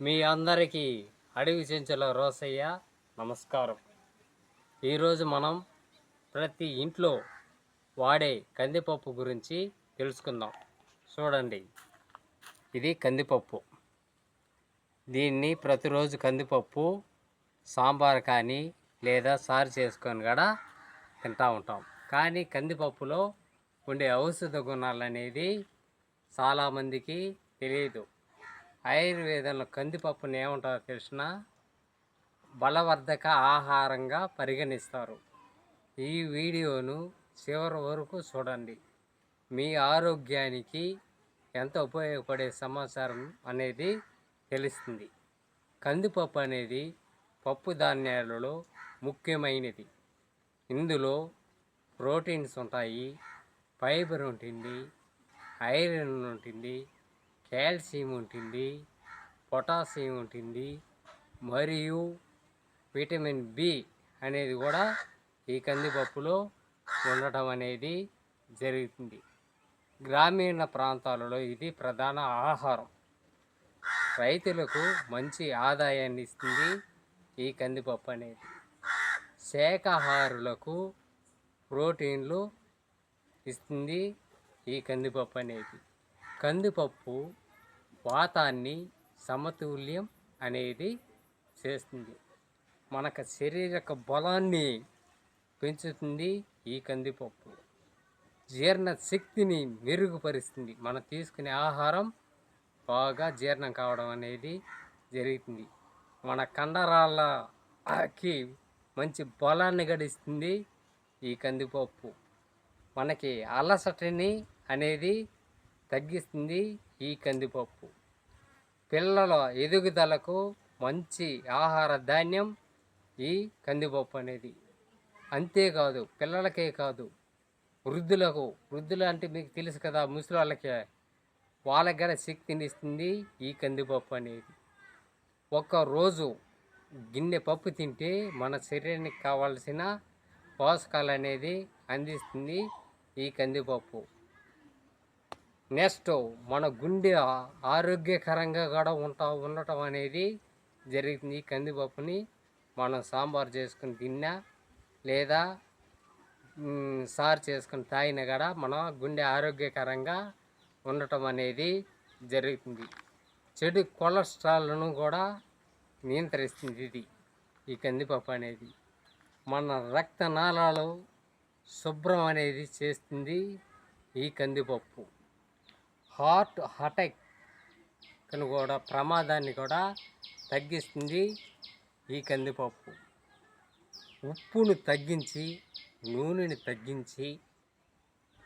మీ అందరికీ అడవి చెంచుల రోసయ్య నమస్కారం. ఈరోజు మనం ప్రతి ఇంట్లో వాడే కందిపప్పు గురించి తెలుసుకుందాం. చూడండి, ఇది కందిపప్పు. దీన్ని ప్రతిరోజు కందిపప్పు సాంబార్ కానీ లేదా సారు చేసుకొని కూడా తింటూ ఉంటాం. కానీ కందిపప్పులో ఉండే ఔషధ గుణాలు అనేది చాలామందికి తెలియదు. ఆయుర్వేదంలో కందిపప్పుని ఏమంటారో తెలిసిన బలవర్ధక ఆహారంగా పరిగణిస్తారు. ఈ వీడియోను చివరి వరకు చూడండి. మీ ఆరోగ్యానికి ఎంత ఉపయోగపడే సమాచారం అనేది తెలుస్తుంది. కందిపప్పు అనేది పప్పు ధాన్యాలలో ముఖ్యమైనది. ఇందులో ప్రోటీన్స్ ఉంటాయి, ఫైబర్ ఉంటుంది, ఐరన్ ఉంటుంది, కాల్షియం ఉంటుంది, పొటాషియం ఉంటుంది, మరియు విటమిన్ బి అనేది కూడా ఈ కందిపప్పులో ఉండటం అనేది జరుగుతుంది. గ్రామీణ ప్రాంతాలలో ఇది ప్రధాన ఆహారం. రైతులకు మంచి ఆదాయాన్ని ఇస్తుంది ఈ కందిపప్పు అనేది. శాకాహారులకు ప్రోటీన్లు ఇస్తుంది ఈ కందిపప్పు అనేది. కందిపప్పు వాతాన్ని సమతుల్యం అనేది చేస్తుంది. మనకు శారీరక బలాన్ని పెంచుతుంది ఈ కందిపప్పు. జీర్ణ శక్తిని మెరుగుపరుస్తుంది. మనం తీసుకునే ఆహారం బాగా జీర్ణం కావడం అనేది జరుగుతుంది. మన కండరాలకి మంచి బలాన్ని గడిస్తుంది ఈ కందిపప్పు. మనకి అలసటని అనేది తగ్గిస్తుంది ఈ కందిపప్పు. పిల్లల ఎదుగుదలకు మంచి ఆహార ధాన్యం ఈ కందిపప్పు అనేది. అంతేకాదు, పిల్లలకే కాదు, వృద్ధులు అంటే మీకు తెలుసు కదా, ముసలి వాళ్ళకి కూడా శక్తిని ఇస్తుంది ఈ కందిపప్పు అనేది. ఒక్కరోజు గిన్నె పప్పు తింటే మన శరీరానికి కావాల్సిన పోషకాలు అనేది అందిస్తుంది ఈ కందిపప్పు. నెక్స్ట్, మన గుండె ఆరోగ్యకరంగా కూడా ఉండటం అనేది జరుగుతుంది. ఈ కందిపప్పుని మనం సాంబార్ చేసుకుని తిన్నా లేదా సారు చేసుకుని తాగినా కూడా మన గుండె ఆరోగ్యకరంగా ఉండటం అనేది జరుగుతుంది. చెడు కొలెస్ట్రాల్ను కూడా నియంత్రిస్తుంది ఇది ఈ కందిపప్పు అనేది. మన రక్తనాళాలు శుభ్రం అనేది చేస్తుంది ఈ కందిపప్పు. హార్ట్ అటాక్ను కూడా ప్రమాదాన్ని కూడా తగ్గిస్తుంది ఈ కందిపప్పు. ఉప్పును తగ్గించి నూనెని తగ్గించి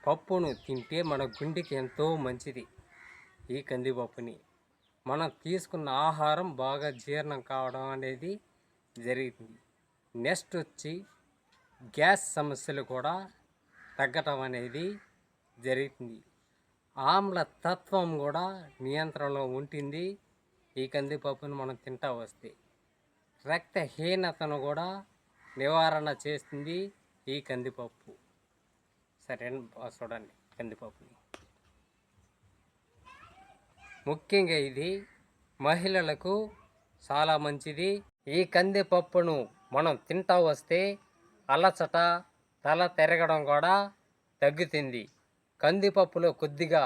పప్పును తింటే మన గుండెకి ఎంతో మంచిది ఈ కందిపప్పుని. మనం తీసుకున్న ఆహారం బాగా జీర్ణం కావడం అనేది జరుగుతుంది. నెక్స్ట్ వచ్చి గ్యాస్ సమస్యలు కూడా తగ్గటం అనేది జరుగుతుంది. ఆమ్ల తత్వం కూడా నియంత్రణలో ఉంటుంది ఈ కందిపప్పును మనం తింటా వస్తే. రక్తహీనతను కూడా నివారణ చేస్తుంది ఈ కందిపప్పు. సరే చూడండి, కందిపప్పుని ముఖ్యంగా ఇది మహిళలకు చాలా మంచిది. ఈ కందిపప్పును మనం తింటా వస్తే అలసట, తల తిరగడం కూడా తగ్గుతుంది. కందిపప్పులో కొద్దిగా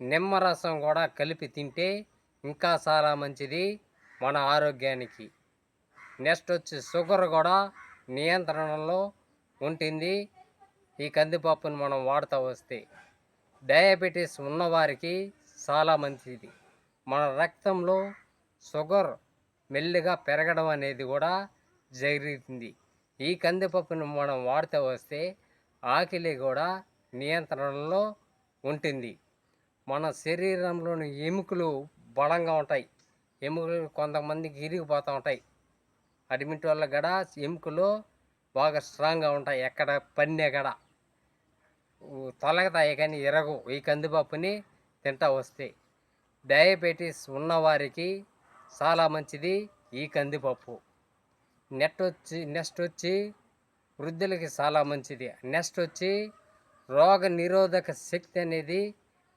నిమ్మరసం కూడా కలిపి తింటే ఇంకా చాలా మంచిది మన ఆరోగ్యానికి. నెక్స్ట్ వచ్చి షుగర్ కూడా నియంత్రణలో ఉంటుంది ఈ కందిపప్పును మనం వాడుతూ వస్తే. డయాబెటీస్ ఉన్నవారికి చాలా మంచిది. మన రక్తంలో షుగర్ మెల్లిగా పెరగడం అనేది కూడా జరుగుతుంది. ఈ కందిపప్పును మనం వాడుతూ వస్తే ఆకలి కూడా నియంత్రణలో ఉంటుంది. మన శరీరంలోని ఎముకలు బలంగా ఉంటాయి. ఎముకలు కొంతమందికి ఇరిగిపోతూ ఉంటాయి. అడిమిటి వల్ల కూడా ఎముకలు బాగా స్ట్రాంగ్గా ఉంటాయి. ఎక్కడ పన్నే కూడా తొలగతాయి కానీ ఎరగు ఈ కందిపప్పుని తింటా వస్తే. డయాబెటీస్ ఉన్నవారికి చాలా మంచిది ఈ కందిపప్పు. నెక్స్ట్ వచ్చి వృద్ధులకి చాలా మంచిది. నెక్స్ట్ వచ్చి రోగ నిరోధక శక్తి అనేది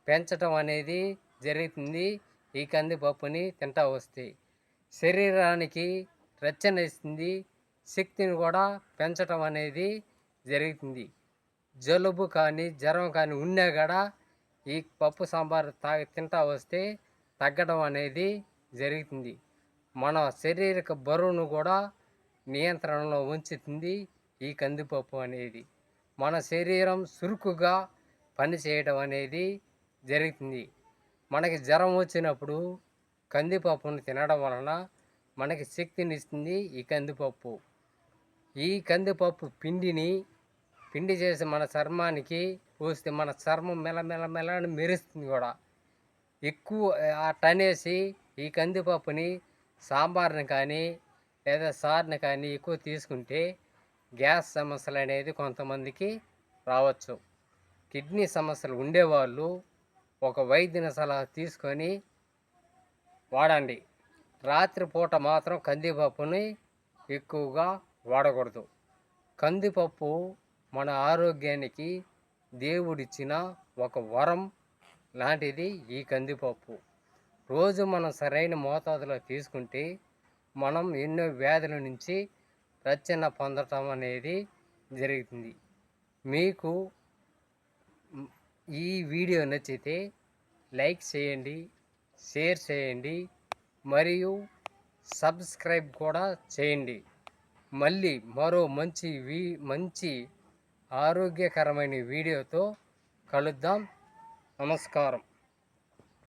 పెంచడం అనేది జరుగుతుంది ఈ కందిపప్పుని తింటా వస్తే. శరీరానికి రక్షణ ఇస్తుంది, శక్తిని కూడా పెంచటం అనేది జరుగుతుంది. జలుబు కానీ జ్వరం కానీ ఉన్నా కూడా ఈ పప్పు సాంబార్ తింటా వస్తే తగ్గడం అనేది జరుగుతుంది. మన శారీరక బరువును కూడా నియంత్రణలో ఉంచుతుంది ఈ కందిపప్పు అనేది. మన శరీరం చురుకుగా పనిచేయడం అనేది జరుగుతుంది. మనకి జ్వరం వచ్చినప్పుడు కందిపప్పును తినడం వలన మనకి శక్తిని ఇస్తుంది ఈ కందిపప్పు. ఈ కందిపప్పు పిండి చేసి మన చర్మానికి పూస్తే మన చర్మం మెల్ల అని మెరుస్తుంది కూడా. ఎక్కువ అట్టనేసి ఈ కందిపప్పుని సాంబార్ని కానీ లేదా సార్ని కానీ ఎక్కువ తీసుకుంటే గ్యాస్ సమస్యలు అనేది కొంతమందికి రావచ్చు. కిడ్నీ సమస్యలు ఉండేవాళ్ళు ఒక వైద్యుని సలహా తీసుకొని వాడండి. రాత్రిపూట మాత్రం కందిపప్పుని ఎక్కువగా వాడకూడదు. కందిపప్పు మన ఆరోగ్యానికి దేవుడిచ్చిన ఒక వరం లాంటిది ఈ కందిపప్పు. రోజు మనం సరైన మోతాదులో తీసుకుంటే మనం ఎన్నో వ్యాధుల నుంచి రక్షణ పొందటం అనేది జరుగుతుంది. మీకు ఈ వీడియో నచ్చితే లైక్ చేయండి, షేర్ చేయండి మరియు సబ్స్క్రైబ్ కూడా చేయండి. మళ్ళీ మరో మంచి ఆరోగ్యకరమైన వీడియోతో కలుద్దాం. నమస్కారం.